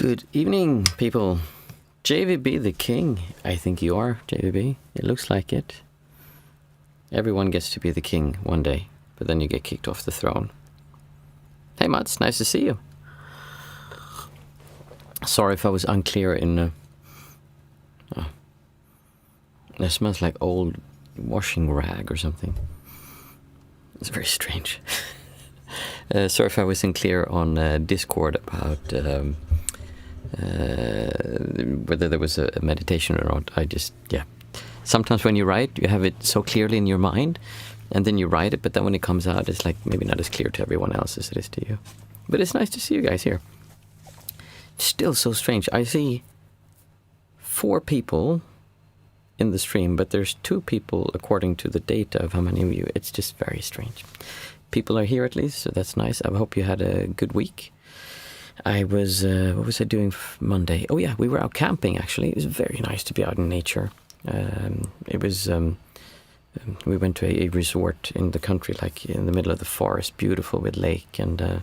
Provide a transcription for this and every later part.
Good evening, people. JVB the king. I think you are, JVB. It looks like it. Everyone gets to be the king one day, but then you get kicked off the throne. Hey, Mats, nice to see you. Sorry if I was unclear in... It smells like old washing rag or something. It's very strange. Sorry if I was unclear on Discord about whether there was a meditation or not. Sometimes when you write, you have it so clearly in your mind, and then you write it, but then when it comes out, it's like maybe not as clear to everyone else as it is to you. But it's nice to see you guys here. Still so strange. I see 4 people in the stream, but there's 2 people according to the data of how many of you. It's just very strange. People are here at least, so that's nice. I hope you had a good week. I was, what was I doing Monday? Oh yeah, we were out camping actually. It was very nice to be out in nature. We went to a resort in the country, like in the middle of the forest, beautiful with lake and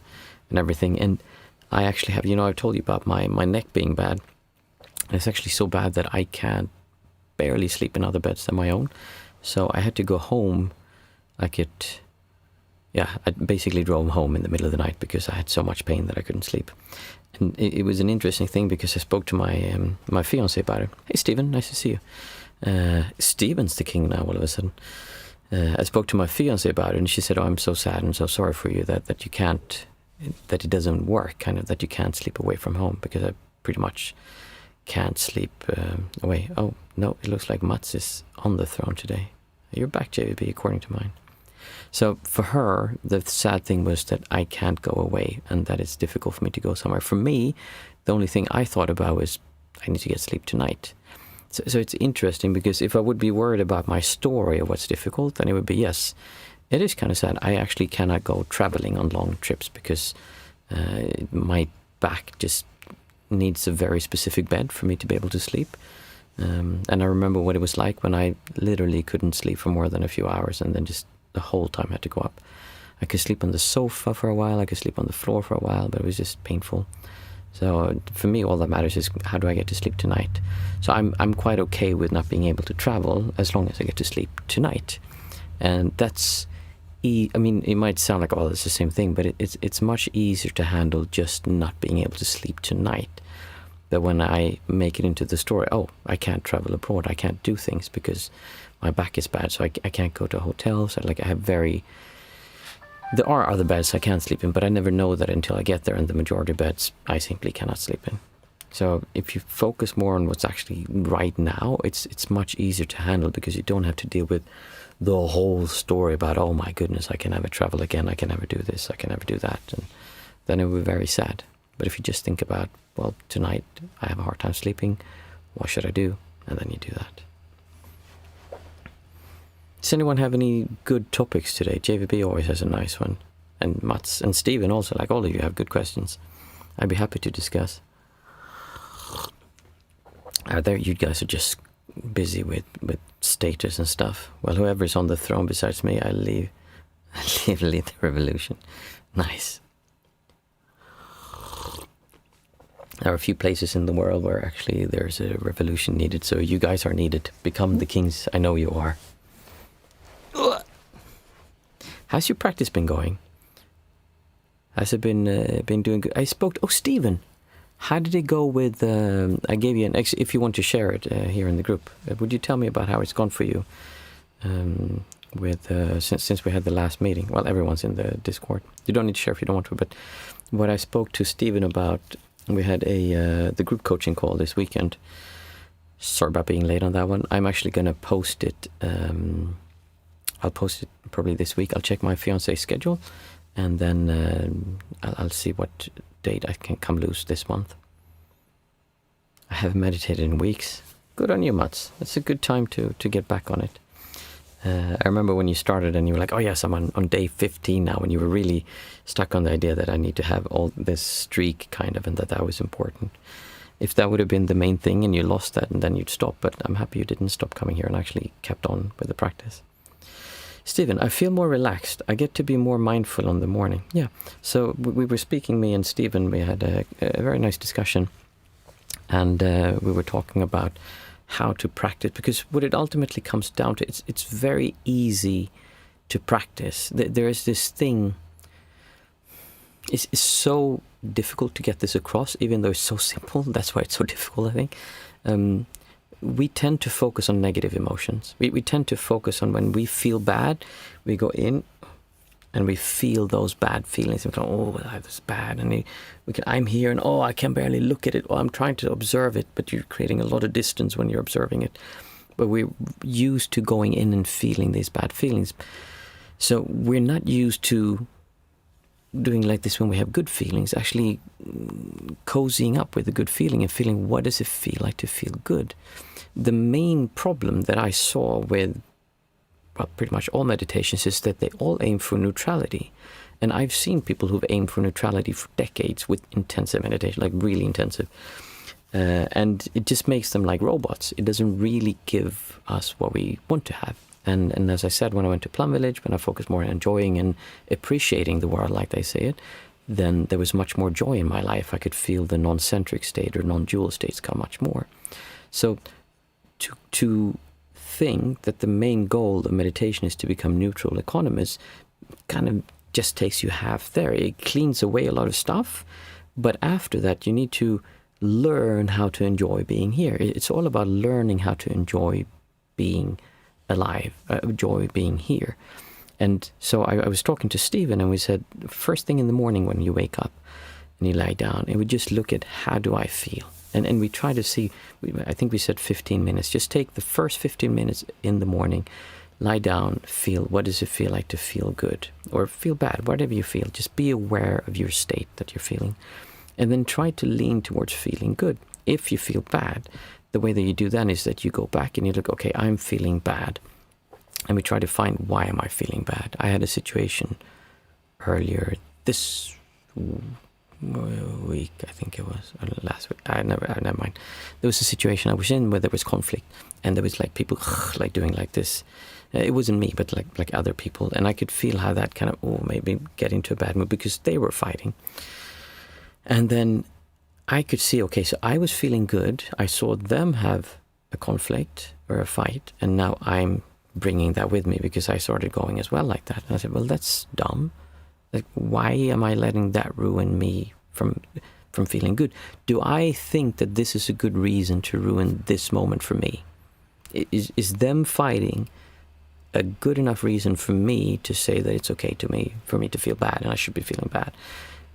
everything. And I actually have, I've told you about my neck being bad. And it's actually so bad that I can't barely sleep in other beds than my own. So I had to go home. I basically drove home in the middle of the night because I had so much pain that I couldn't sleep. And it was an interesting thing because I spoke to my fiancé about it. Hey, Stephen, nice to see you. Stephen's the king now all of a sudden. I spoke to my fiancé about it, and she said, "Oh, I'm so sad and so sorry for you that you can't, that it doesn't work, kind of, that you can't sleep away from home," because I pretty much can't sleep away. Oh, no, it looks like Mats is on the throne today. You're back, JVB, according to mine. So for her, the sad thing was that I can't go away and that it's difficult for me to go somewhere. For me, the only thing I thought about was I need to get sleep tonight. So it's interesting because if I would be worried about my story of what's difficult, then it would be, yes, it is kind of sad. I actually cannot go traveling on long trips because my back just needs a very specific bed for me to be able to sleep. And I remember what it was like when I literally couldn't sleep for more than a few hours and then just the whole time I had to go up. I could sleep on the sofa for a while, I could sleep on the floor for a while, but it was just painful. So for me, all that matters is how do I get to sleep tonight. So I'm quite okay with not being able to travel as long as I get to sleep tonight. And that's, I mean, it might sound like, oh, it's the same thing, but it's much easier to handle just not being able to sleep tonight. But when I make it into the story, oh, I can't travel abroad, I can't do things because my back is bad, so I can't go to hotels. There are other beds I can sleep in, but I never know that until I get there, and the majority of beds I simply cannot sleep in. So if you focus more on what's actually right now, it's much easier to handle because you don't have to deal with the whole story about, oh my goodness, I can never travel again, I can never do this, I can never do that, and then it would be very sad. But if you just think about, well, tonight I have a hard time sleeping, what should I do? And then you do that. Does anyone have any good topics today? JVB always has a nice one. And Mats and Stephen also, like all of you have good questions. I'd be happy to discuss. You guys are just busy with status and stuff. Well, whoever's on the throne besides me, I leave the revolution. Nice. There are a few places in the world where actually there's a revolution needed, so you guys are needed. Become the kings. I know you are. How's your practice been going? Has it been doing good? I spoke to... Oh, Stephen! How did it go with... I gave you if you want to share it here in the group, would you tell me about how it's gone for you since we had the last meeting? Well, everyone's in the Discord. You don't need to share if you don't want to, but what I spoke to Stephen about, we had the group coaching call this weekend. Sorry about being late on that one. I'm actually going to post it... I'll post it probably this week. I'll check my fiance's schedule, and then I'll see what date I can come loose this month. I haven't meditated in weeks. Good on you, Mats. It's a good time to get back on it. I remember when you started and you were like, oh yes, I'm on day 15 now, and you were really stuck on the idea that I need to have all this streak kind of, and that was important. If that would have been the main thing and you lost that, and then you'd stop, but I'm happy you didn't stop coming here and actually kept on with the practice. Stephen, I feel more relaxed. I get to be more mindful in the morning. Yeah. So we were speaking, me and Stephen, we had a very nice discussion and we were talking about how to practice, because what it ultimately comes down to, it's very easy to practice. There is this thing. It's so difficult to get this across, even though it's so simple. That's why it's so difficult, I think. We tend to focus on negative emotions. We tend to focus on when we feel bad, we go in and we feel those bad feelings. We go, oh, that's bad. And I'm here and, oh, I can barely look at it. Oh, I'm trying to observe it, but you're creating a lot of distance when you're observing it. But we're used to going in and feeling these bad feelings. So we're not used to doing like this when we have good feelings, actually cozying up with a good feeling and feeling, what does it feel like to feel good? The main problem that I saw with pretty much all meditations is that they all aim for neutrality. And I've seen people who've aimed for neutrality for decades with intensive meditation, like really intensive. And it just makes them like robots. It doesn't really give us what we want to have. And as I said, when I went to Plum Village, when I focused more on enjoying and appreciating the world like they say it, then there was much more joy in my life. I could feel the non-centric state or non-dual states come much more. So to think that the main goal of meditation is to become neutral economist kind of just takes you half there. It cleans away a lot of stuff, but after that you need to learn how to enjoy being here. It's all about learning how to enjoy being alive, joy being here. And so I was talking to Stephen, and we said, first thing in the morning when you wake up and you lie down, and we just look at how do I feel? And we try to see, I think we said 15 minutes, just take the first 15 minutes in the morning, lie down, feel, what does it feel like to feel good or feel bad, whatever you feel. Just be aware of your state that you're feeling, and then try to lean towards feeling good. If you feel bad, the way that you do that is that you go back and you look, okay, I'm feeling bad. And we try to find, why am I feeling bad? I had a situation earlier this week, I think it was, or last week, never mind. There was a situation I was in where there was conflict, and there was like people like doing like this. It wasn't me, but like other people. And I could feel how that kind of, made me get into a bad mood because they were fighting. And then I could see, okay, so I was feeling good. I saw them have a conflict or a fight, and now I'm bringing that with me because I started going as well like that. And I said, well, that's dumb. Like, why am I letting that ruin me from feeling good? Do I think that this is a good reason to ruin this moment for me? Is them fighting a good enough reason for me to say that it's okay for me to feel bad and I should be feeling bad?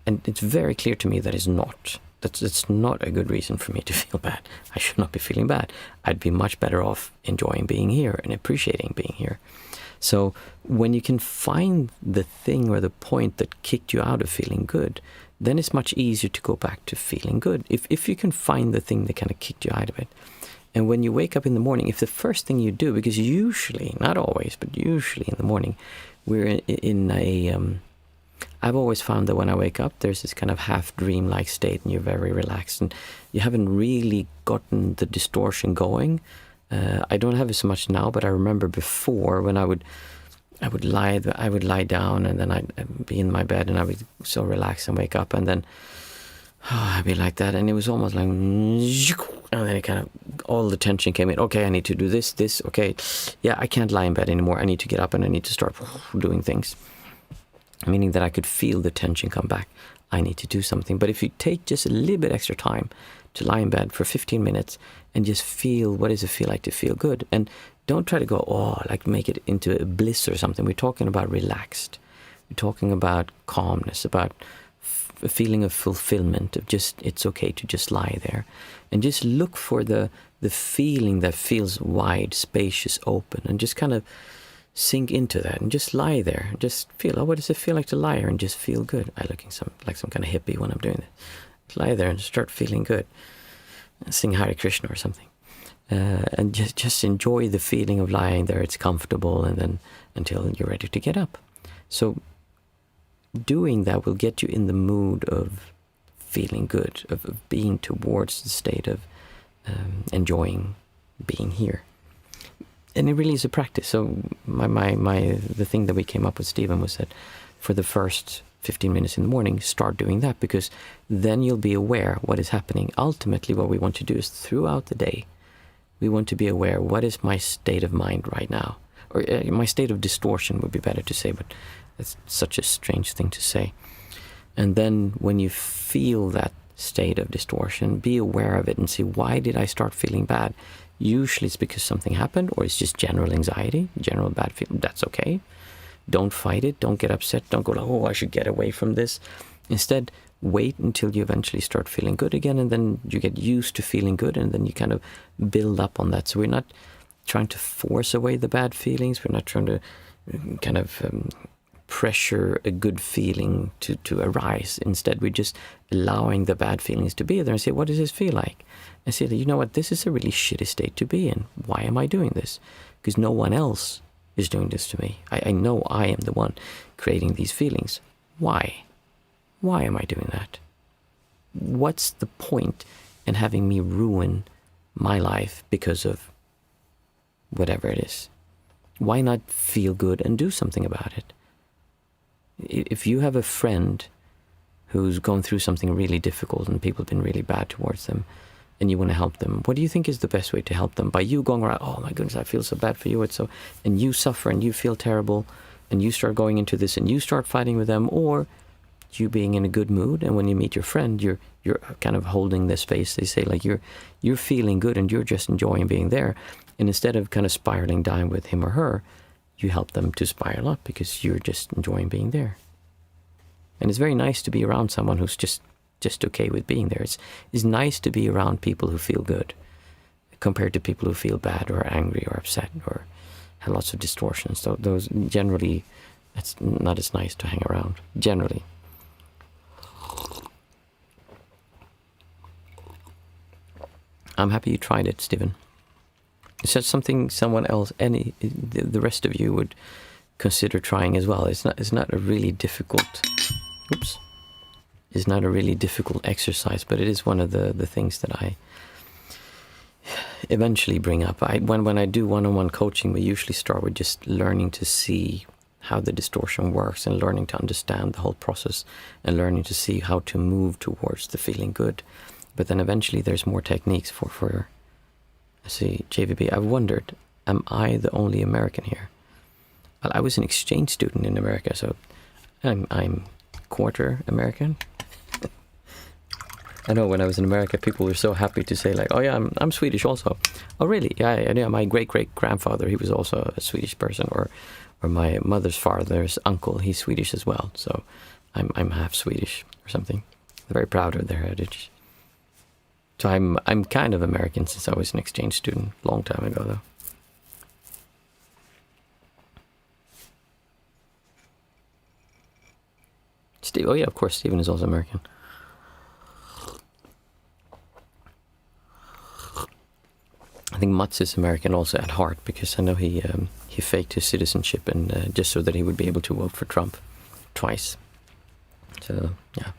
And it's very clear to me that it's not. That's not a good reason for me to feel bad. I should not be feeling bad. I'd be much better off enjoying being here and appreciating being here. So when you can find the thing or the point that kicked you out of feeling good, then it's much easier to go back to feeling good. If you can find the thing that kind of kicked you out of it. And when you wake up in the morning, if the first thing you do, because usually, not always, but usually in the morning, we're in a... I've always found that when I wake up, there's this kind of half dream-like state and you're very relaxed and you haven't really gotten the distortion going. I don't have it so much now, but I remember before when I would lie down and then I'd be in my bed and I would so relax and wake up and then I'd be like that, and it was almost like, and then it kind of, all the tension came in. Okay, I need to do this, okay. Yeah, I can't lie in bed anymore. I need to get up and I need to start doing things. Meaning that I could feel the tension come back. I need to do something. But if you take just a little bit extra time to lie in bed for 15 minutes and just feel, what does it feel like to feel good? And don't try to go, like make it into a bliss or something. We're talking about relaxed. We're talking about calmness, about a feeling of fulfillment, of just, it's okay to just lie there. And just look for the feeling that feels wide, spacious, open, and just kind of sink into that and just lie there. Just feel, what does it feel like to lie here and just feel good? I look like some kind of hippie when I'm doing it. Lie there and start feeling good. Sing Hare Krishna or something. And just enjoy the feeling of lying there. It's comfortable, and then until you're ready to get up. So doing that will get you in the mood of feeling good, of being towards the state of enjoying being here. And it really is a practice. So the thing that we came up with, Stephen, was that for the first 15 minutes in the morning, start doing that, because then you'll be aware what is happening. Ultimately, what we want to do is throughout the day, we want to be aware, what is my state of mind right now? Or my state of distortion would be better to say, but it's such a strange thing to say. And then when you feel that state of distortion, be aware of it and see, why did I start feeling bad? Usually it's because something happened, or it's just general anxiety, general bad feeling. That's okay. Don't fight it. Don't get upset. Don't go, oh, I should get away from this. Instead, wait until you eventually start feeling good again, and then you get used to feeling good, and then you kind of build up on that. So we're not trying to force away the bad feelings. We're not trying to kind of pressure a good feeling to arise. Instead, we're just allowing the bad feelings to be there and say, what does this feel like? And say that, you know what, this is a really shitty state to be in. Why am I doing this? Because no one else is doing this to me. I know I am the one creating these feelings. Why? Why am I doing that? What's the point in having me ruin my life because of whatever it is? Why not feel good and do something about it? If you have a friend who's gone through something really difficult and people have been really bad towards them, and you want to help them, what do you think is the best way to help them? By you going around, oh my goodness, I feel so bad for you, and you suffer and you feel terrible, and you start going into this and you start fighting with them, or you being in a good mood, and when you meet your friend, you're kind of holding this space. They say, like, you're feeling good and you're just enjoying being there, and instead of kind of spiraling down with him or her, you help them to spiral up because you're just enjoying being there. And it's very nice to be around someone who's just okay with being there. It's nice to be around people who feel good compared to people who feel bad or angry or upset or have lots of distortions. So those generally, it's not as nice to hang around, generally. I'm happy you tried it, Stephen. Is that something someone else, the rest of you would consider trying as well? It's not a really difficult, it's not a really difficult exercise, but it is one of the things that I eventually bring up. When I do one-on-one coaching, we usually start with just learning to see how the distortion works and learning to understand the whole process and learning to see how to move towards the feeling good. But then eventually there's more techniques for I see, JVB, I've wondered, am I the only American here? Well, I was an exchange student in America, so I'm quarter American. I know when I was in America, people were so happy to say, like, oh yeah, I'm Swedish also. Oh really? Yeah, my great-great-grandfather, he was also a Swedish person, or my mother's father's uncle, he's Swedish as well. So I'm half Swedish or something. They're very proud of their heritage. So I'm kind of American since I was an exchange student a long time ago, though. Steve, oh yeah, of course, Stephen is also American. I think Mats is American also at heart, because I know he faked his citizenship and just so that he would be able to vote for Trump twice. So yeah,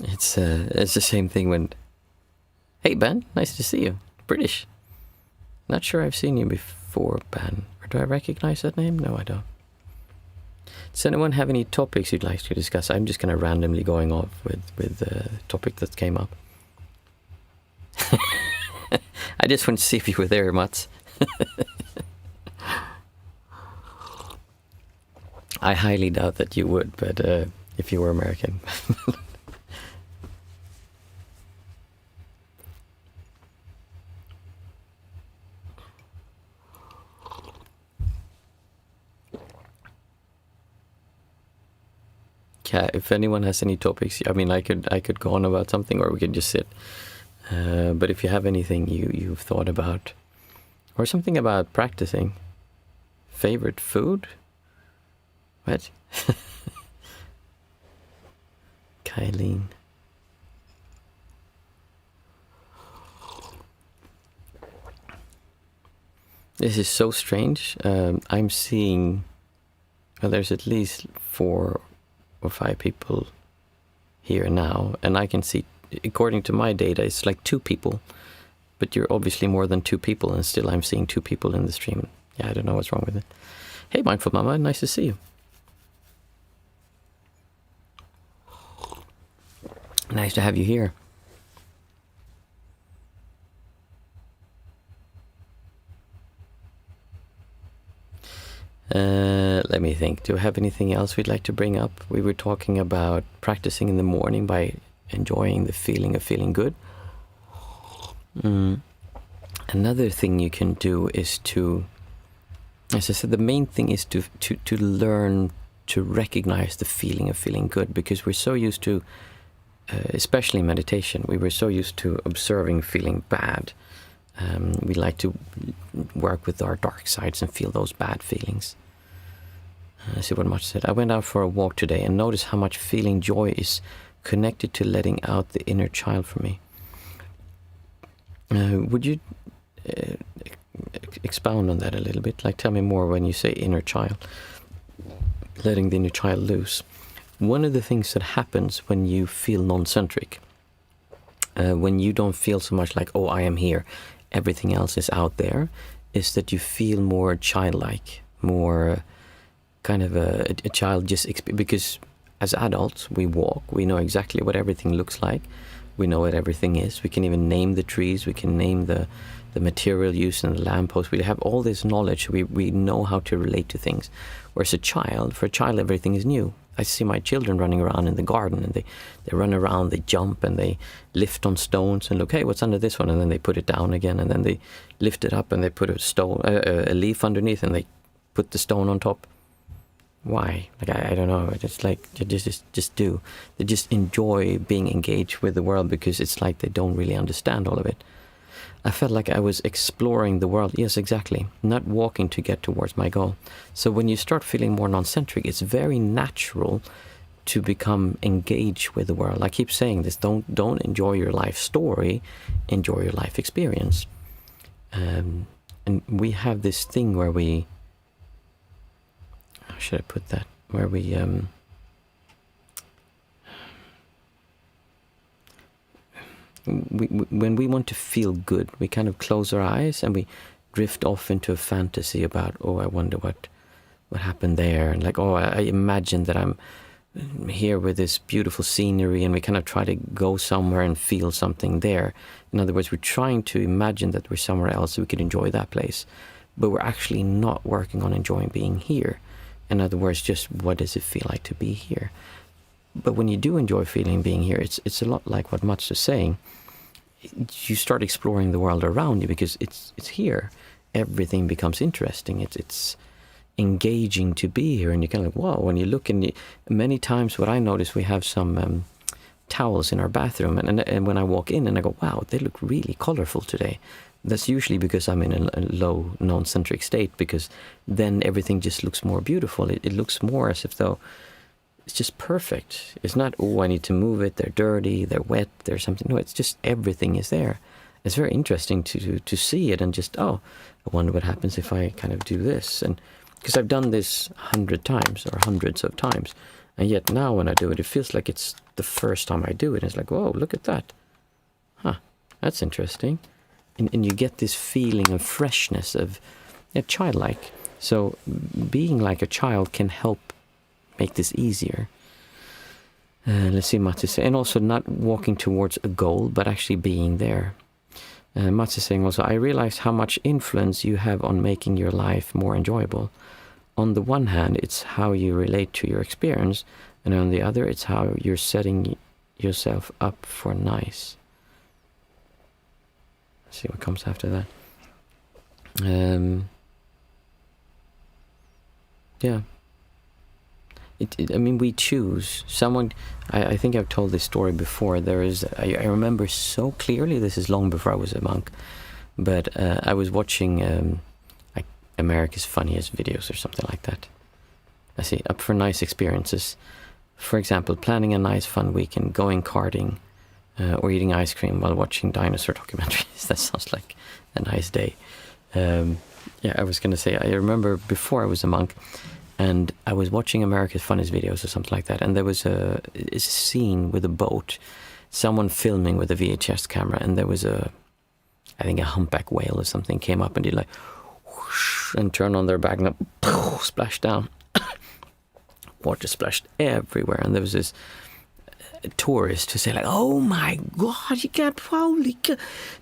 it's the same thing when. Hey Ben, nice to see you. British. Not sure I've seen you before, Ben. Or do I recognize that name? No, I don't. Does anyone have any topics you'd like to discuss? I'm just kind of randomly going off with the topic that came up. I just want to see if you were there, Mats. I highly doubt that you would, but if you were American. Yeah, if anyone has any topics, I mean, I could go on about something, or we could just sit. But if you have anything you've thought about, or something about practicing, favorite food? What? Kylene. This is so strange. I'm seeing, well, there's at least 4 or 5 people here now, and I can see, according to my data, it's like 2 people, but you're obviously more than 2 people, and still I'm seeing 2 people in the stream. Yeah, I don't know what's wrong with it. Hey, Mindful Mama, nice to see you. Nice to have you here. Let me think. Do I have anything else we'd like to bring up? We were talking about practicing in the morning by enjoying the feeling of feeling good. Another thing you can do is to, as I said, the main thing is to learn to recognize the feeling of feeling good, because we're so used to, especially in meditation, we were so used to observing feeling bad. We like to work with our dark sides and feel those bad feelings. I see what Much said. I went out for a walk today and noticed how much feeling joy is connected to letting out the inner child for me. Would you expound on that a little bit? Like, tell me more when you say inner child, letting the inner child loose. One of the things that happens when you feel non-centric, when you don't feel so much like, oh, I am here, everything else is out there, is that you feel more childlike, more kind of a child, just because as adults we walk, we know exactly what everything looks like, we know what everything is, we can even name the trees, we can name the material used in the lamppost, we have all this knowledge, we know how to relate to things. Whereas for a child everything is new. I see my children running around in the garden, and they run around, they jump, and they lift on stones and look, hey, what's under this one? And then they put it down again, and then they lift it up and they put a leaf underneath, and they put the stone on top. Why? Like, I don't know. It's like they just do. They just enjoy being engaged with the world, because it's like they don't really understand all of it. I felt like I was exploring the world. Yes, exactly. Not walking to get towards my goal. So when you start feeling more non-centric, it's very natural to become engaged with the world. I keep saying this, don't enjoy your life story, enjoy your life experience. And we have this thing where we, how should I put that? Where we, when we want to feel good, we kind of close our eyes and we drift off into a fantasy about, oh, I wonder what happened there. And like, oh, I imagine that I'm here with this beautiful scenery, and we kind of try to go somewhere and feel something there. In other words, we're trying to imagine that we're somewhere else so we could enjoy that place. But we're actually not working on enjoying being here. In other words, just what does it feel like to be here? But when you do enjoy feeling being here, it's a lot like what Mats is saying. You start exploring the world around you because it's here. Everything becomes interesting. It's engaging to be here, and you're kind of like, wow. When you look, and many times what I notice, we have some towels in our bathroom, and when I walk in and I go, wow, they look really colorful today. That's usually because I'm in a low non-centric state, because then everything just looks more beautiful. It looks more as if though it's just perfect. It's not, oh, I need to move it, they're dirty, they're wet, there's something. No, it's just everything is there. It's very interesting to see it and just, oh, I wonder what happens if I kind of do this. And because I've done this 100 times or hundreds of times, and yet now when I do it, it feels like it's the first time I do it. It's like, whoa, look at that. Huh, that's interesting. And you get this feeling of freshness, of childlike. So being like a child can help make this easier. Let's see, Mats is saying, and also not walking towards a goal, but actually being there. Mats is saying also, I realize how much influence you have on making your life more enjoyable. On the one hand, it's how you relate to your experience, and on the other, it's how you're setting yourself up for nice. Let's see what comes after that. Yeah. I mean, we choose. Someone, I think I've told this story before. I remember so clearly, this is long before I was a monk, but I was watching like America's Funniest Videos or something like that. I see, up for nice experiences. For example, planning a nice fun weekend, going karting, or eating ice cream while watching dinosaur documentaries. That sounds like a nice day. I was going to say, I remember before I was a monk, and I was watching America's Funniest Videos or something like that, and there was a scene with a boat, someone filming with a VHS camera, and there was I think a humpback whale or something came up and did like whoosh, and turn on their back and splash down. Water splashed everywhere, and there was this tourist who said like, "Oh my God, you can't probably.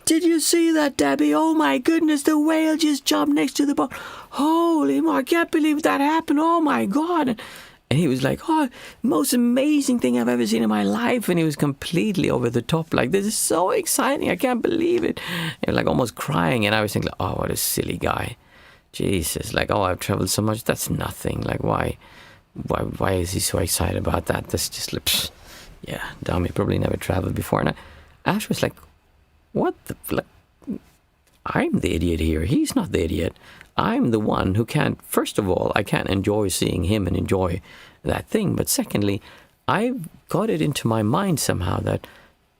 Did you see that, Debbie? Oh my goodness, the whale just jumped next to the boat. Holy, I can't believe that happened. Oh my God." And he was like, "Oh, most amazing thing I've ever seen in my life." And he was completely over the top, like, "This is so exciting. I can't believe it." And like almost crying. And I was thinking, "Oh, what a silly guy. Jesus, like, oh, I've traveled so much. That's nothing. Like, why is he so excited about that? That's just like, pfft. Yeah, dumb. He probably never traveled before." And I was like, what the, like, I'm the idiot here. He's not the idiot. I'm the one who can't, first of all, I can't enjoy seeing him and enjoy that thing. But secondly, I've got it into my mind somehow that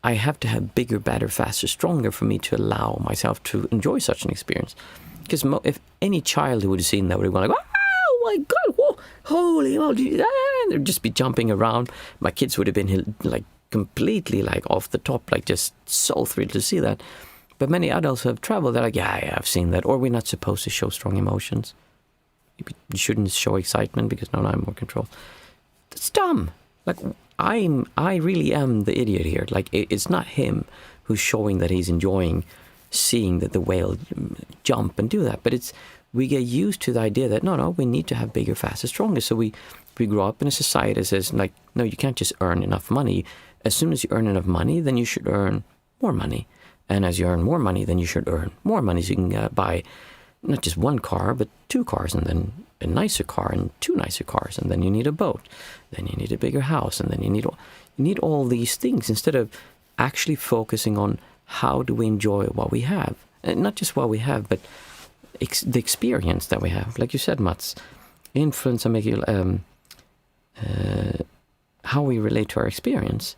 I have to have bigger, better, faster, stronger for me to allow myself to enjoy such an experience. Because if any child who would have seen that would have gone like, "Oh my God, whoa, holy moly," they'd just be jumping around. My kids would have been like completely like off the top, like just so thrilled to see that. But many adults who have traveled, they're like, yeah, I've seen that. Or we're not supposed to show strong emotions. You shouldn't show excitement because now I'm more control. That's dumb. Like, I really am the idiot here. Like, it's not him who's showing that he's enjoying seeing that the whale jump and do that. But we get used to the idea that, no, we need to have bigger, faster, stronger. So we grow up in a society that says, like, no, you can't just earn enough money. As soon as you earn enough money, then you should earn more money. And as you earn more money, then you should earn more money so you can buy not just one car, but 2 cars, and then a nicer car and 2 nicer cars, and then you need a boat, then you need a bigger house, and then you need all these things instead of actually focusing on how do we enjoy what we have. And not just what we have, but the experience that we have. Like you said, Mats, influence and make you, how we relate to our experience.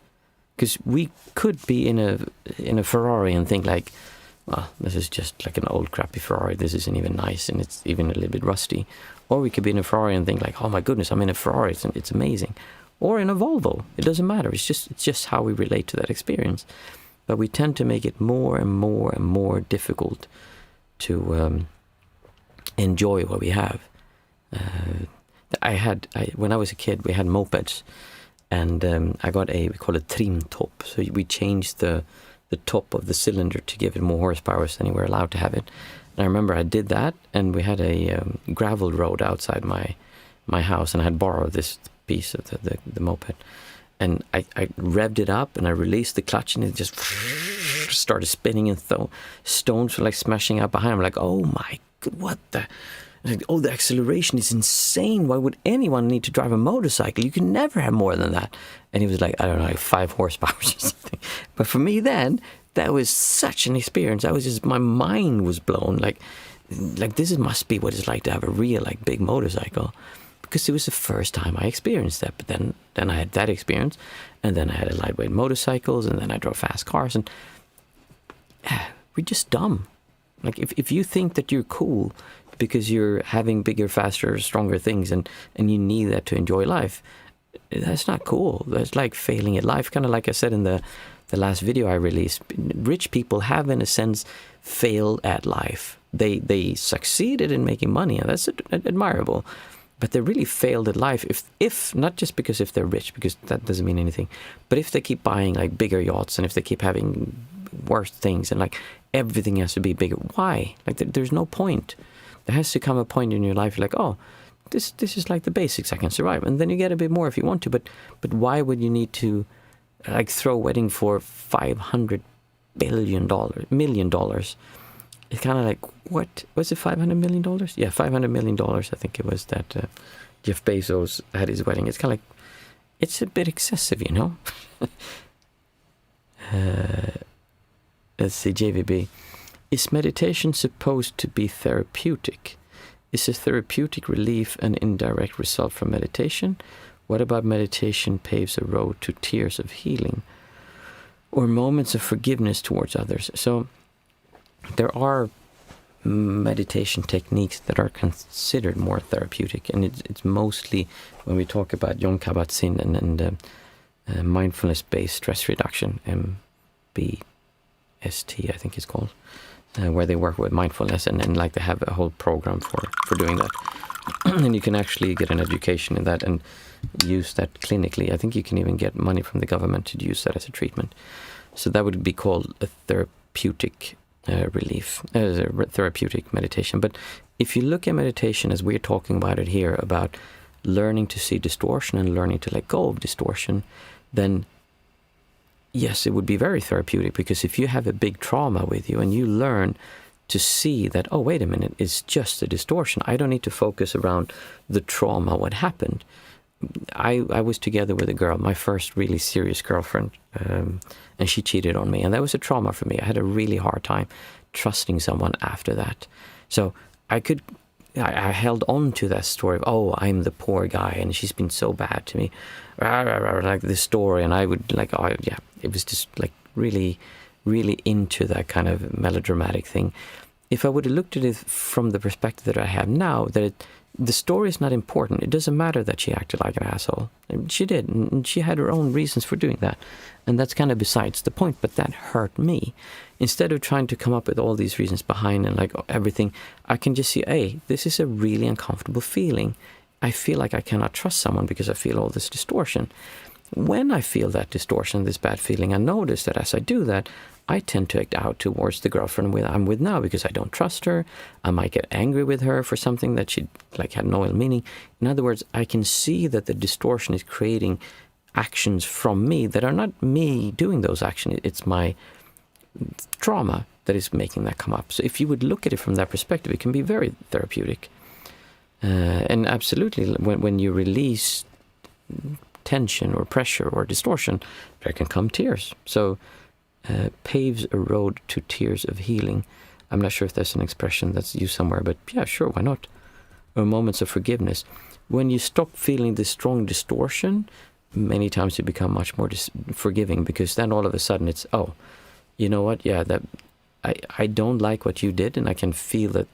Because we could be in a Ferrari and think like, well, this is just like an old crappy Ferrari. This isn't even nice, and it's even a little bit rusty. Or we could be in a Ferrari and think like, oh my goodness, I'm in a Ferrari. It's amazing. Or in a Volvo. It doesn't matter. It's just how we relate to that experience. But we tend to make it more and more and more difficult to enjoy what we have. When I was a kid, we had mopeds. And I got we call it trim top. So we changed the top of the cylinder to give it more horsepower than you were allowed to have it. And I remember I did that, and we had a gravel road outside my house, and I had borrowed this piece of the moped. And I revved it up, and I released the clutch, and it just started spinning, and stones were like smashing out behind me. Like, oh my God, what the... Like, oh, the acceleration is insane. Why would anyone need to drive a motorcycle? You can never have more than that. And he was like, I don't know, like 5 horsepower or something. But for me then, that was such an experience. My mind was blown. Like this must be what it's like to have a real, like, big motorcycle. Because it was the first time I experienced that. But then I had that experience. And then I had a lightweight motorcycles. And then I drove fast cars. And we're just dumb. Like, if you think that you're cool because you're having bigger, faster, stronger things and you need that to enjoy life, that's not cool. That's like failing at life. Kind of like I said in the last video I released, rich people have, in a sense, failed at life. They succeeded in making money, and that's admirable. But they really failed at life if not just because if they're rich, because that doesn't mean anything, but if they keep buying like bigger yachts and if they keep having worse things and like everything has to be bigger. Why? Like there's no point. There has to come a point in your life like, oh, this is like the basics, I can survive. And then you get a bit more if you want to, but why would you need to like throw a wedding for $500 million? It's kind of like, what was it, $500 million? Yeah, $500 million, I think it was, that Jeff Bezos had his wedding. It's kind of like, it's a bit excessive, you know? Let's see, JVB. Is meditation supposed to be therapeutic? Is a therapeutic relief an indirect result from meditation? What about meditation paves a road to tears of healing or moments of forgiveness towards others? So there are meditation techniques that are considered more therapeutic, and it's mostly when we talk about Jon Kabat-Zinn and mindfulness-based stress reduction, MBST, I think it's called. where they work with mindfulness, and like they have a whole program for doing that. And you can actually get an education in that and use that clinically. I think you can even get money from the government to use that as a treatment. So that would be called a therapeutic relief, therapeutic meditation. But if you look at meditation as we're talking about it here, about learning to see distortion and learning to let go of distortion, then yes, it would be very therapeutic, because if you have a big trauma with you and you learn to see that, oh, wait a minute, it's just a distortion. I don't need to focus around the trauma, what happened. I was together with a girl, my first really serious girlfriend, and she cheated on me. And that was a trauma for me. I had a really hard time trusting someone after that. So I held on to that story of, oh, I'm the poor guy and she's been so bad to me. Like this story. And I would like, oh, yeah, it was just like really, really into that kind of melodramatic thing. If I would have looked at it from the perspective that I have now, that the story is not important. It doesn't matter that she acted like an asshole. She did, and she had her own reasons for doing that. And that's kind of besides the point, but that hurt me. Instead of trying to come up with all these reasons behind and like everything, I can just see, hey, this is a really uncomfortable feeling. I feel like I cannot trust someone because I feel all this distortion. When I feel that distortion, this bad feeling, I notice that as I do that, I tend to act out towards the girlfriend I'm with now because I don't trust her. I might get angry with her for something that she like had no ill meaning. In other words, I can see that the distortion is creating actions from me that are not me doing those actions. It's my trauma that is making that come up. So if you would look at it from that perspective, it can be very therapeutic. And absolutely, when you release tension or pressure or distortion, there can come tears. So paves a road to tears of healing. I'm not sure if that's an expression that's used somewhere, but yeah, sure, why not? Or moments of forgiveness. When you stop feeling this strong distortion, many times you become much more forgiving, because then all of a sudden it's, oh, you know what? Yeah, that I don't like what you did, and I can feel that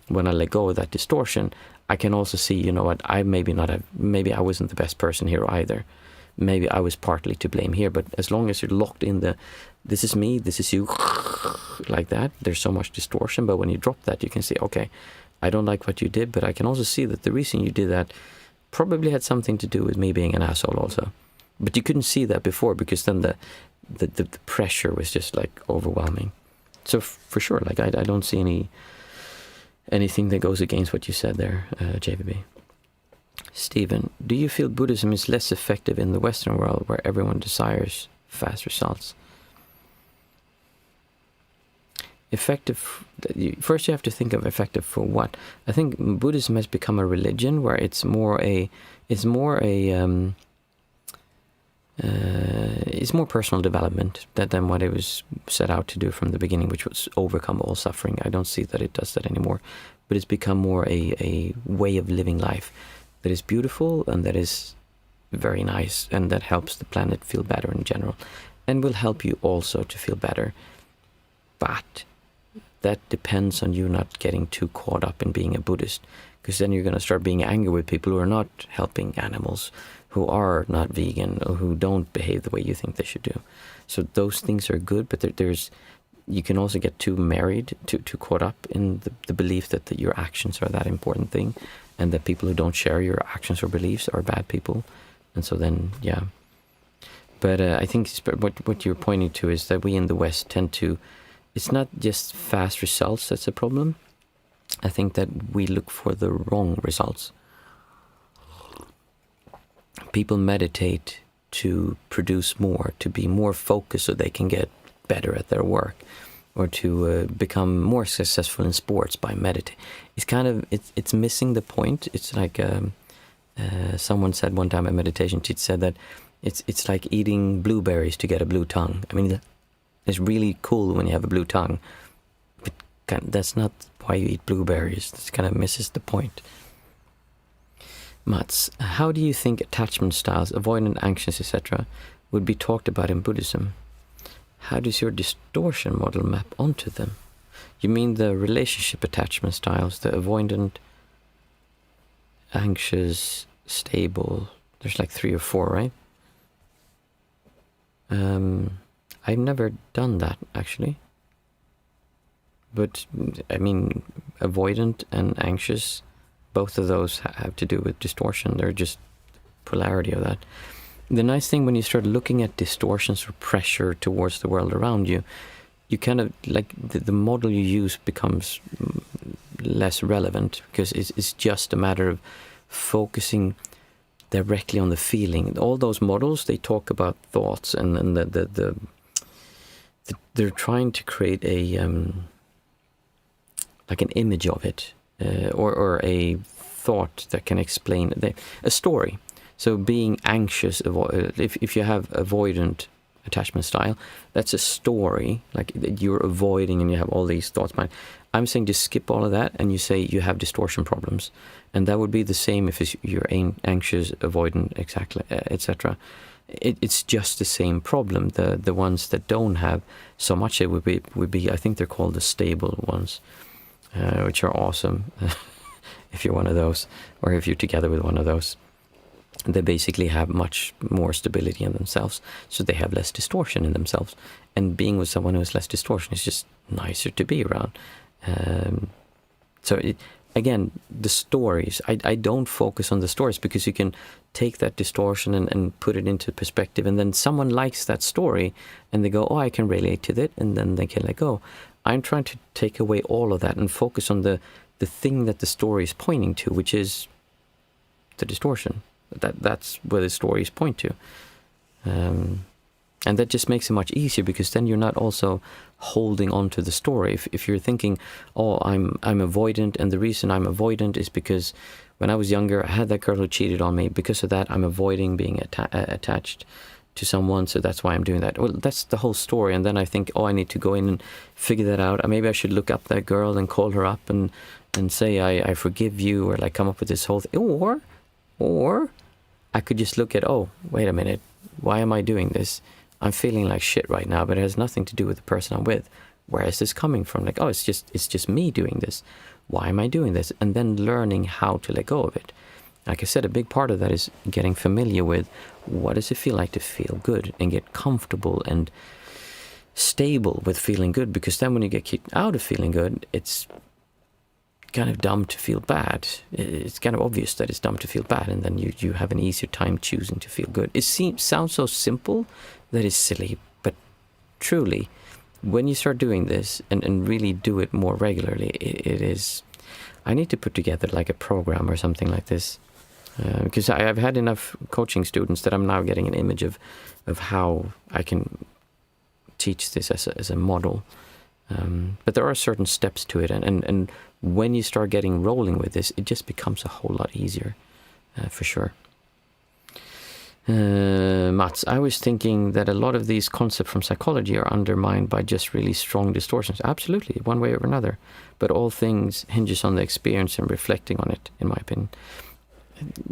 when I let go of that distortion, I can also see, you know what? Maybe I wasn't the best person here either. Maybe I was partly to blame here, but as long as you're locked in this is me, this is you, like that, there's so much distortion. But when you drop that, you can see, okay, I don't like what you did, but I can also see that the reason you did that probably had something to do with me being an asshole also. But you couldn't see that before, because then the pressure was just like overwhelming. So for sure, like I don't see anything that goes against what you said there, JVB. Stephen, do you feel Buddhism is less effective in the Western world where everyone desires fast results? Effective, first you have to think of effective for what. I think Buddhism has become a religion where it's more personal development than what it was set out to do from the beginning, which was overcome all suffering. I don't see that it does that anymore, but it's become more a way of living life that is beautiful and that is very nice, and that helps the planet feel better in general, and will help you also to feel better. But that depends on you not getting too caught up in being a Buddhist, because then you're going to start being angry with people who are not helping animals, who are not vegan, or who don't behave the way you think they should do. So those things are good, but you can also get too married, too caught up in the belief that your actions are that important thing, and that people who don't share your actions or beliefs are bad people. And so then, yeah. But I think what you're pointing to is that we in the West tend to, it's not just fast results that's a problem. I think that we look for the wrong results. People meditate to produce more, to be more focused so they can get better at their work, or to become more successful in sports by meditating. It's kind of, it's missing the point. It's like someone said one time at meditation, she said that it's like eating blueberries to get a blue tongue. I mean, it's really cool when you have a blue tongue, but that's not why you eat blueberries. This kind of misses the point. Mats, how do you think attachment styles, avoidant, anxious, etc., would be talked about in Buddhism? How does your distortion model map onto them? You mean the relationship attachment styles, the avoidant, anxious, stable? There's like 3 or 4, right? I've never done that, actually. But I mean, avoidant and anxious, both of those have to do with distortion. They're just polarity of that. The nice thing when you start looking at distortions or pressure towards the world around you, you kind of like the model you use becomes less relevant, because it's just a matter of focusing directly on the feeling. All those models, they talk about thoughts, and they're trying to create a like an image of it, or a thought that can explain a story. So being anxious, if you have avoidant attachment style, that's a story, like you're avoiding and you have all these thoughts. I'm saying just skip all of that and you say you have distortion problems. And that would be the same if you're anxious, avoidant, exactly, etc. It's just the same problem. The ones that don't have so much, it would be I think they're called the stable ones, which are awesome if you're one of those, or if you're together with one of those. They basically have much more stability in themselves, so they have less distortion in themselves. And being with someone who has less distortion is just nicer to be around. Again, the stories, I don't focus on the stories, because you can take that distortion and put it into perspective, and then someone likes that story and they go, oh, I can relate to that, and then they can let go. I'm trying to take away all of that and focus on the thing that the story is pointing to, which is the distortion. That's where the stories point to. And that just makes it much easier, because then you're not also holding on to the story. If you're thinking, oh, I'm avoidant, and the reason I'm avoidant is because when I was younger, I had that girl who cheated on me. Because of that, I'm avoiding being attached to someone, so that's why I'm doing that. Well, that's the whole story. And then I think, oh, I need to go in and figure that out. Or maybe I should look up that girl and call her up and say, I forgive you, or like come up with this whole thing. Or I could just look at, oh, wait a minute, why am I doing this? I'm feeling like shit right now, but it has nothing to do with the person I'm with. Where is this coming from? Like, oh, it's just me doing this. Why am I doing this? And then learning how to let go of it. Like I said, a big part of that is getting familiar with what does it feel like to feel good, and get comfortable and stable with feeling good. Because then when you get kicked out of feeling good, it's kind of dumb to feel bad. It's kind of obvious that it's dumb to feel bad, and then you have an easier time choosing to feel good. It sounds so simple that it's silly, but truly, when you start doing this and really do it more regularly, it is. I need to put together like a program or something like this, because I've had enough coaching students that I'm now getting an image of how I can teach this as a model. But there are certain steps to it, and when you start getting rolling with this, it just becomes a whole lot easier, for sure. Mats, I was thinking that a lot of these concepts from psychology are undermined by just really strong distortions. Absolutely, one way or another. But all things hinges on the experience and reflecting on it, in my opinion.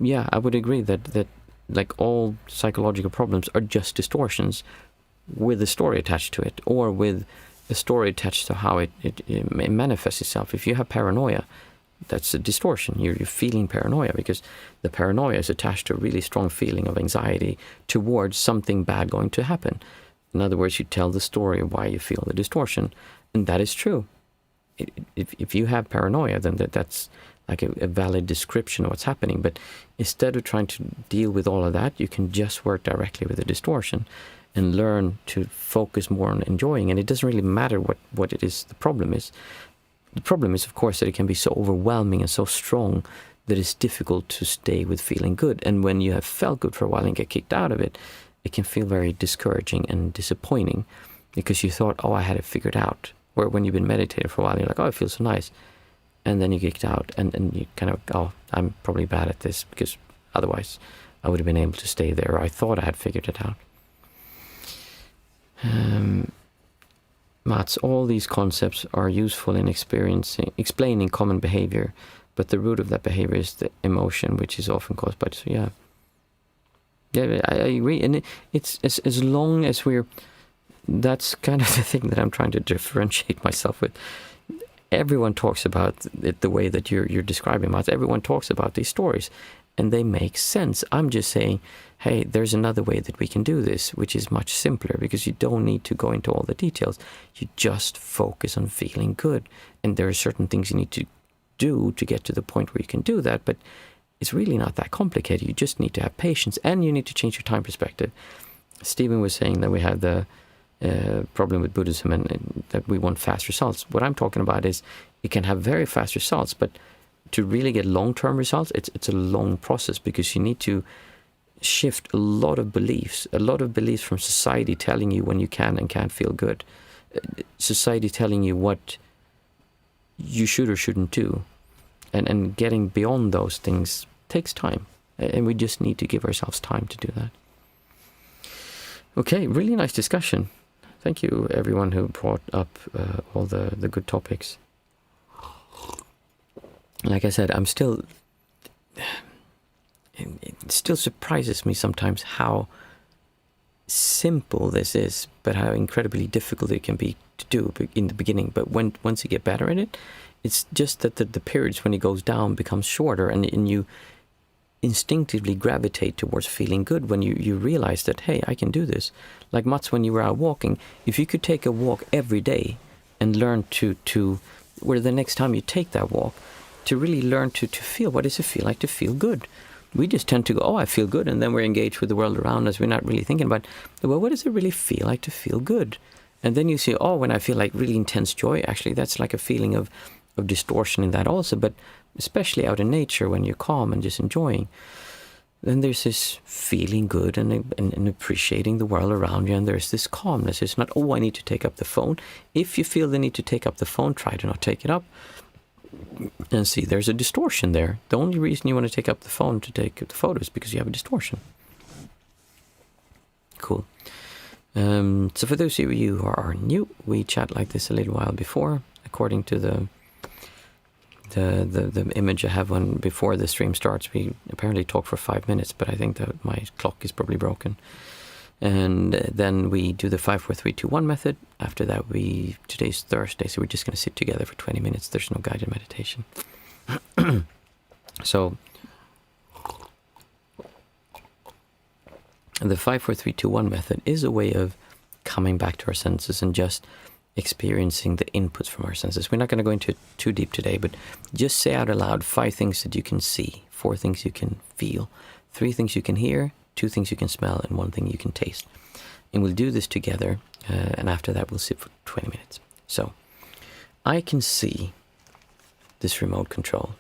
Yeah, I would agree that like all psychological problems are just distortions with a story attached to it, or with a story attached to how it manifests itself. If you have paranoia, that's a distortion. You're feeling paranoia because the paranoia is attached to a really strong feeling of anxiety towards something bad going to happen. In other words, you tell the story of why you feel the distortion, and that is true. If you have paranoia, then that's like a valid description of what's happening. But instead of trying to deal with all of that, you can just work directly with the distortion and learn to focus more on enjoying. And it doesn't really matter what it is the problem is. The problem is, of course, that it can be so overwhelming and so strong that it's difficult to stay with feeling good. And when you have felt good for a while and get kicked out of it, it can feel very discouraging and disappointing because you thought, oh, I had it figured out. Or when you've been meditating for a while, you're like, oh, it feels so nice. And then you get kicked out and you kind of, oh, I'm probably bad at this because otherwise I would have been able to stay there. Or I thought I had figured it out. Mats, all these concepts are useful in explaining common behavior, but the root of that behavior is the emotion, which is often caused by. So yeah, I agree, and it's as long as that's kind of the thing that I'm trying to differentiate myself with. Everyone talks about it the way that you're describing, Mats. Everyone talks about these stories, and they make sense. I'm just saying, hey, there's another way that we can do this, which is much simpler, because you don't need to go into all the details. You just focus on feeling good. And there are certain things you need to do to get to the point where you can do that, but it's really not that complicated. You just need to have patience, and you need to change your time perspective. Stephen was saying that we have the problem with Buddhism and that we want fast results. What I'm talking about is it can have very fast results, but to really get long-term results, it's a long process, because you need to shift a lot of beliefs from society telling you when you can and can't feel good, society telling you what you should or shouldn't do, and getting beyond those things takes time, and we just need to give ourselves time to do that. Okay, really nice discussion. Thank you, everyone who brought up all the good topics. Like I said, it still surprises me sometimes how simple this is, but how incredibly difficult it can be to do in the beginning. But once you get better at it, it's just that the periods when it goes down becomes shorter, and you instinctively gravitate towards feeling good when you realize that, hey, I can do this. Like Mats, when you were out walking, if you could take a walk every day and learn to where the next time you take that walk, to really learn to feel, what does it feel like to feel good? We just tend to go, oh, I feel good, and then we're engaged with the world around us. We're not really thinking about, well, what does it really feel like to feel good? And then you see, oh, when I feel like really intense joy, actually that's like a feeling of distortion in that also, but especially out in nature when you're calm and just enjoying, then there's this feeling good and appreciating the world around you, and there's this calmness. It's not, oh, I need to take up the phone. If you feel the need to take up the phone, try to not take it up. And see, there's a distortion there. The only reason you want to take up the phone to take the photos is because you have a distortion. Cool. So for those of you who are new, we chat like this a little while before, according to the image I have on before the stream starts. We apparently talk for 5 minutes, but I think that my clock is probably broken. And then we do the 5, 4, 3, 2, 1 method. After that, today's Thursday, so we're just going to sit together for 20 minutes. There's no guided meditation. So the 5, 4, 3, 2, 1 method is a way of coming back to our senses and just experiencing the inputs from our senses. We're not going to go into it too deep today, but just say out aloud 5 things that you can see, 4 things you can feel, 3 things you can hear, 2 things you can smell, and 1 thing you can taste. And we'll do this together, and after that we'll sit for 20 minutes. So, I can see this remote control.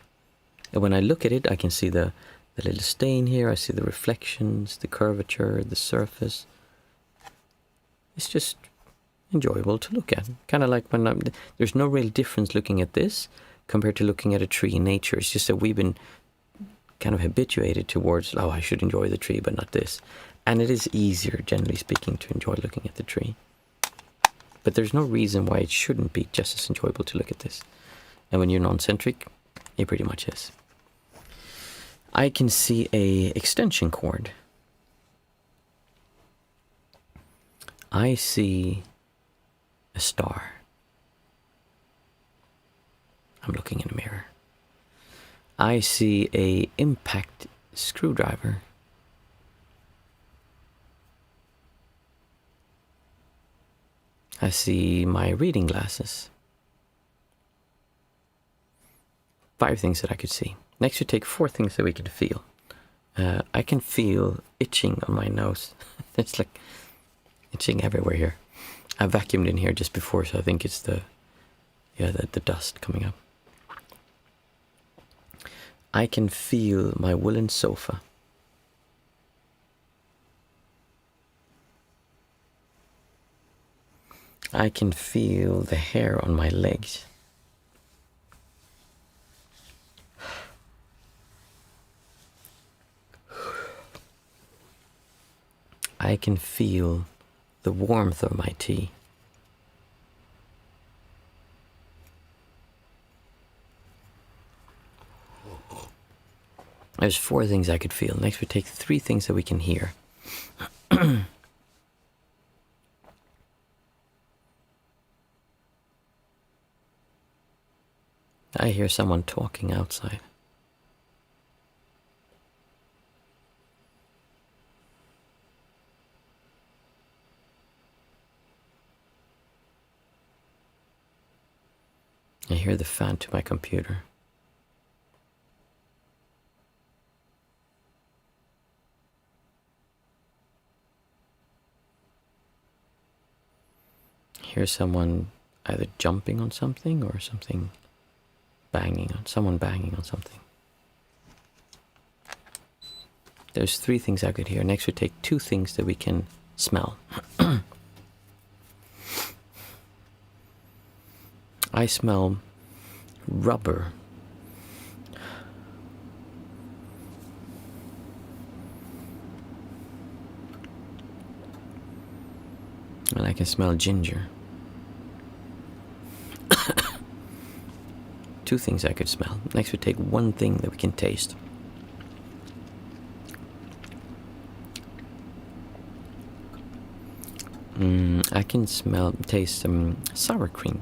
And when I look at it, I can see the little stain here, I see the reflections, the curvature, the surface. It's just enjoyable to look at. Kind of like when there's no real difference looking at this compared to looking at a tree in nature. It's just that we've been kind of habituated towards, oh, I should enjoy the tree, but not this. And it is easier, generally speaking, to enjoy looking at the tree. But there's no reason why it shouldn't be just as enjoyable to look at this. And when you're non-centric, it pretty much is. I can see a extension cord. I see a star. I'm looking in a mirror. I see a impact screwdriver. I see my reading glasses. 5 things that I could see. Next we take 4 things that we can feel. I can feel itching on my nose. It's like itching everywhere here. I vacuumed in here just before, so I think it's the dust coming up. I can feel my woolen sofa. I can feel the hair on my legs. I can feel the warmth of my tea. There's 4 things I could feel. Next we take 3 things that we can hear. I hear someone talking outside. I hear the fan to my computer. I hear someone either jumping on something or someone banging on something. There's 3 things I could hear. Next we take 2 things that we can smell. I smell rubber. And I can smell ginger. 2 things I could smell. Next we take 1 thing that we can taste. I can taste sour cream.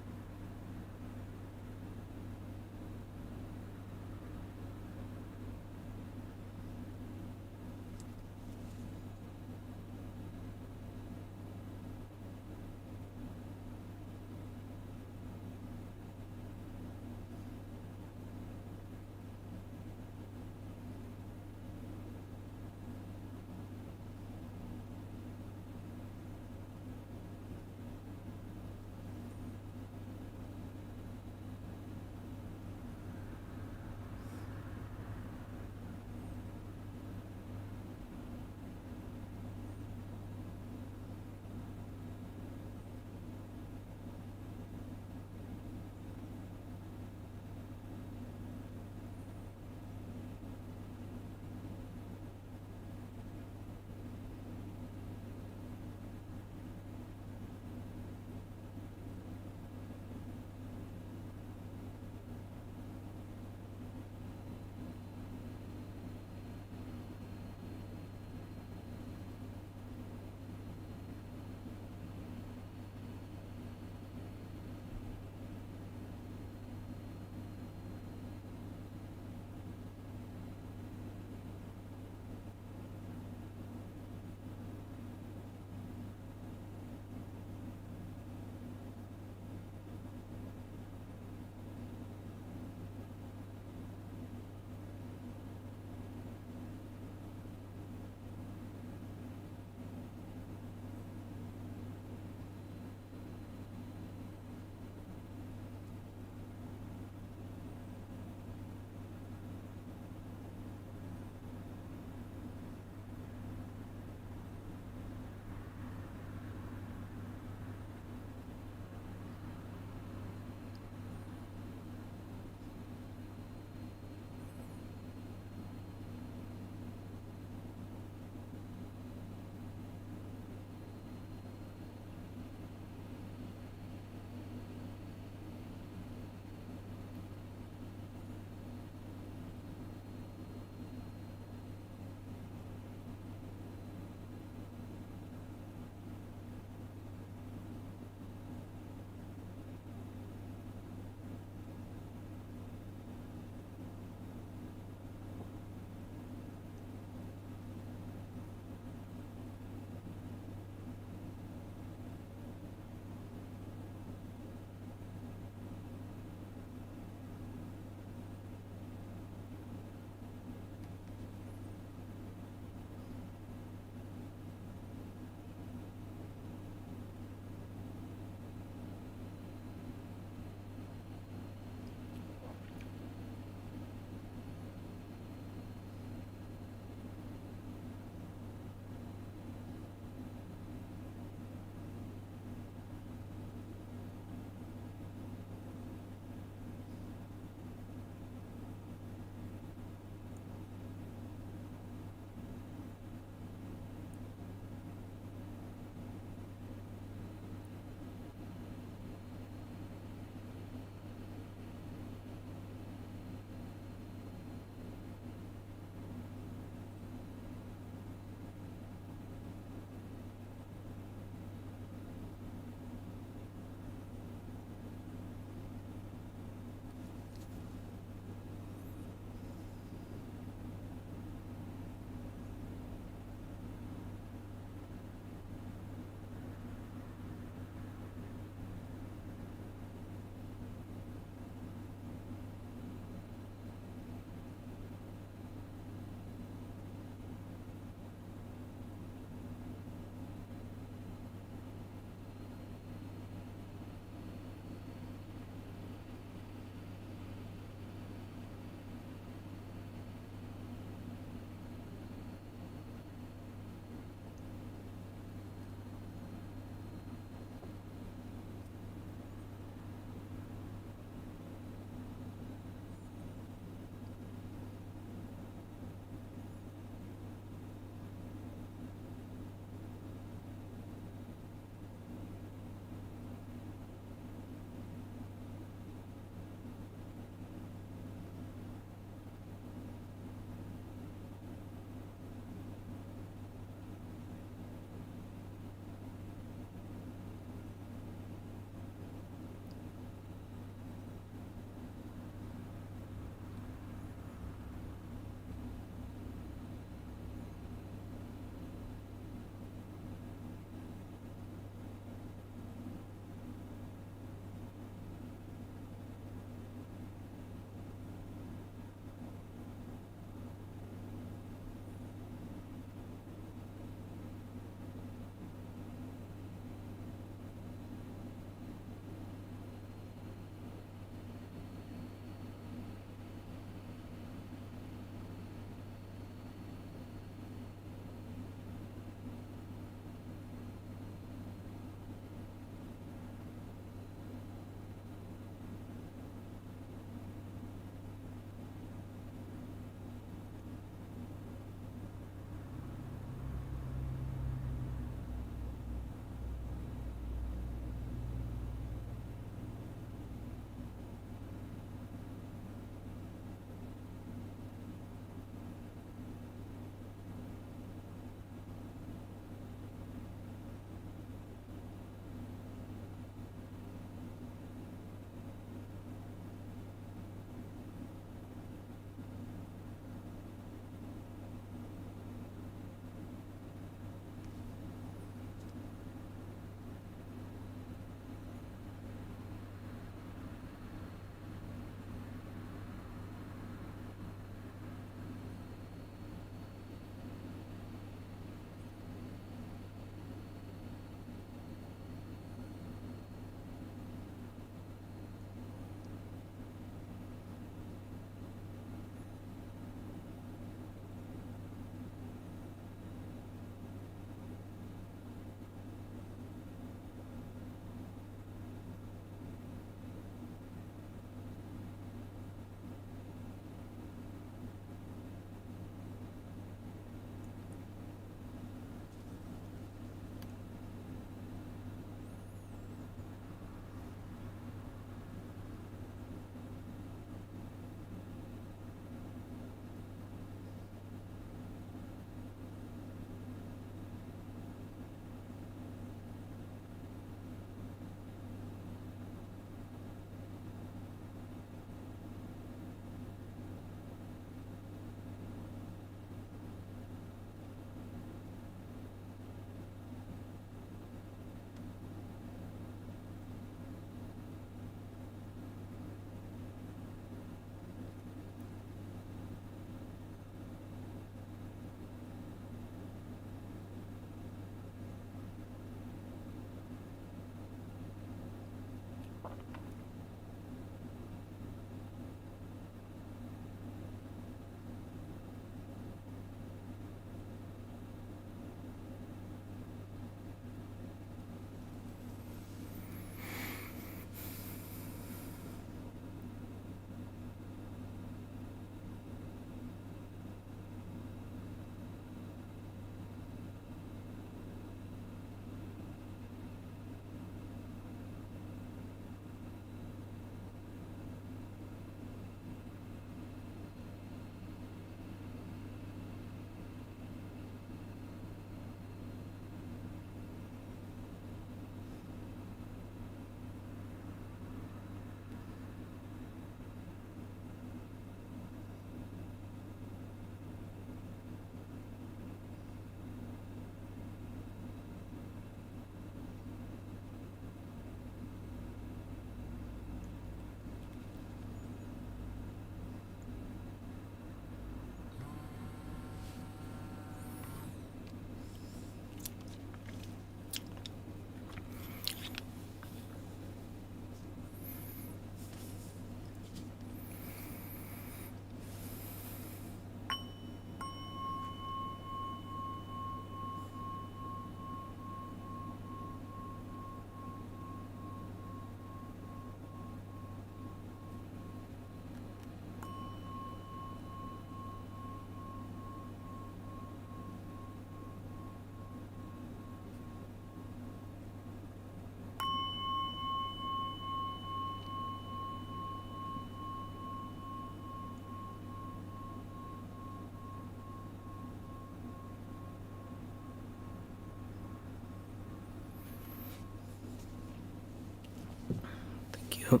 you.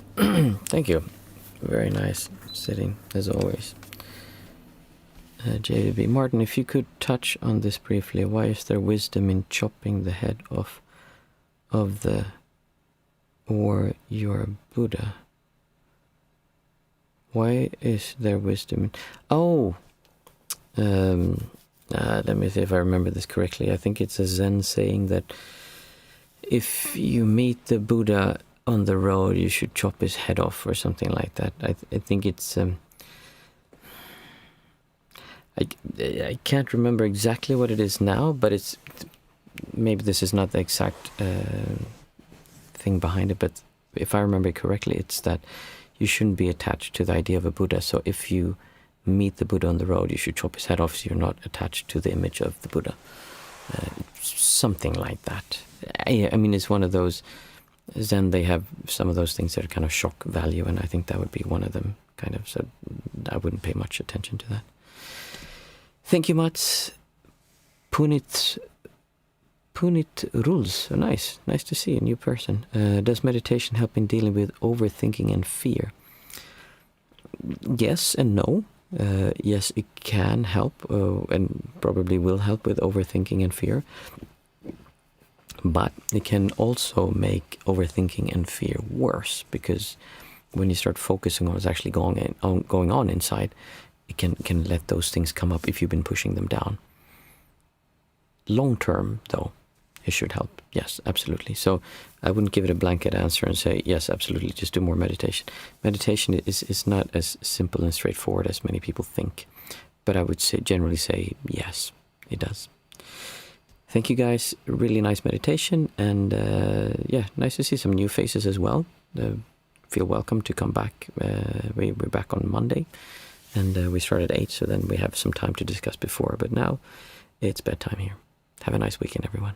Thank you. Very nice sitting, as always. JVB. Martin, if you could touch on this briefly, why is there wisdom in chopping the head off of the or your Buddha? Why is there wisdom in... Oh! Let me see if I remember this correctly. I think it's a Zen saying that if you meet the Buddha on the road, you should chop his head off or something like that. I think it's... I can't remember exactly what it is now, but it's... Maybe this is not the exact thing behind it, but if I remember correctly, it's that you shouldn't be attached to the idea of a Buddha. So if you meet the Buddha on the road, you should chop his head off so you're not attached to the image of the Buddha. Something like that. I mean, it's one of those... Then they have some of those things that are kind of shock value, and I think that would be one of them, kind of. So I wouldn't pay much attention to that. Thank you, Mats. Punit rules. Oh, nice to see a new person. Does meditation help in dealing with overthinking and fear? Yes and no. Yes, it can help, and probably will help with overthinking and fear. But it can also make overthinking and fear worse, because when you start focusing on what's actually going on inside, it can let those things come up if you've been pushing them down. Long term, though, it should help. Yes, absolutely. So I wouldn't give it a blanket answer and say, yes, absolutely, just do more meditation. Meditation is not as simple and straightforward as many people think. But I would generally say, yes, it does. Thank you, guys. Really nice meditation. And yeah, nice to see some new faces as well. Feel welcome to come back. We're back on Monday. And we start at 8, so then we have some time to discuss before. But now it's bedtime here. Have a nice weekend, everyone.